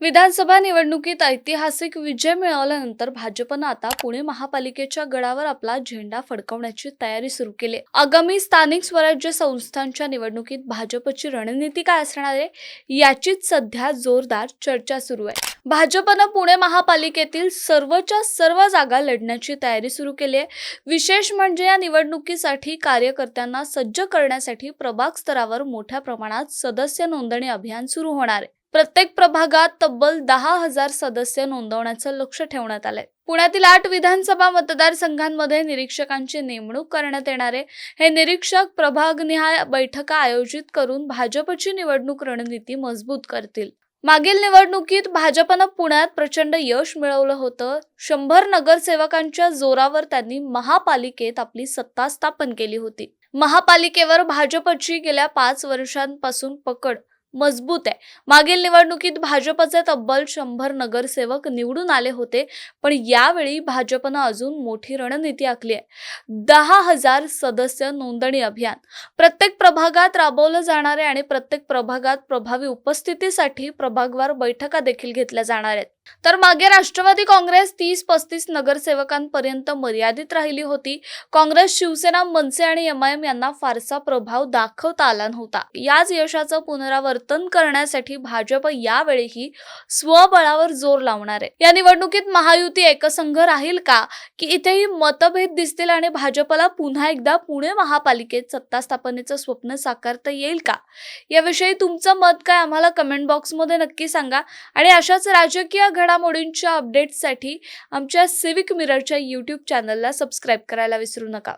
विधानसभा निवडणुकीत ऐतिहासिक विजय मिळवल्यानंतर भाजपनं आता पुणे महापालिकेच्या गडावर आपला झेंडा फडकवण्याची तयारी सुरू केली आहे. आगामी स्थानिक स्वराज्य संस्थांच्या निवडणुकीत भाजपची रणनीती काय असणार आहे याचीच सध्या जोरदार चर्चा सुरू आहे. भाजपनं पुणे महापालिकेतील सर्वच्या सर्व जागा लढण्याची तयारी सुरू केली आहे. विशेष म्हणजे या निवडणुकीसाठी कार्यकर्त्यांना सज्ज करण्यासाठी प्रभाग स्तरावर मोठ्या प्रमाणात सदस्य नोंदणी अभियान सुरू होणार आहे. प्रत्येक प्रभागात तब्बल 10,000 सदस्य नोंदवण्याचं लक्ष ठेवण्यात आलंय. पुण्यातील 8 विधानसभा मतदारसंघांमध्ये निरीक्षकांची नेमणूक करण्यात येणार आहे. हे निरीक्षक प्रभागनिहाय बैठका आयोजित करून भाजपची निवडणूक रणनीती मजबूत करतील. मागील निवडणुकीत भाजपनं पुण्यात प्रचंड यश मिळवलं होतं. 100 नगरसेवकांच्या जोरावर त्यांनी महापालिकेत आपली सत्ता स्थापन केली होती. महापालिकेवर भाजपची गेल्या 5 वर्षांपासून पकड मजबूत आहे. मागील निवडणुकीत भाजपचे तब्बल 100 नगरसेवक निवडून आले होते, पण यावेळी भाजपनं अजून मोठी रणनीती आखली आहे. 10,000 सदस्य नोंदणी अभियान प्रत्येक प्रभागात राबवलं जाणार आहे आणि प्रत्येक प्रभागात प्रभावी उपस्थितीसाठी प्रभागवार बैठका देखील घेतल्या जाणार आहेत. तर मागे राष्ट्रवादी काँग्रेस 30-35 नगरसेवकांपर्यंत मर्यादित राहिली होती. काँग्रेस, शिवसेना, मनसे आणि एमआयएम यांना फारसा प्रभाव दाखवता आला नव्हता. याच यशाचं पुनरावर्तन करण्यासाठी भाजप यावेळीही स्वबळावर जोर लावणार आहे. या निवडणुकीत महायुती एकसंघ राहील का, की इथेही मतभेद दिसतील आणि भाजपला पुन्हा एकदा पुणे महापालिकेत सत्ता स्थापनेचं स्वप्न साकारता येईल का, याविषयी तुमचं मत काय आम्हाला कमेंट बॉक्समध्ये नक्की सांगा. आणि अशाच राजकीय घडामोडींच्या अपडेट्ससाठी आमच्या सिविक मिररच्या YouTube चॅनलला सबस्क्राईब करायला विसरू नका.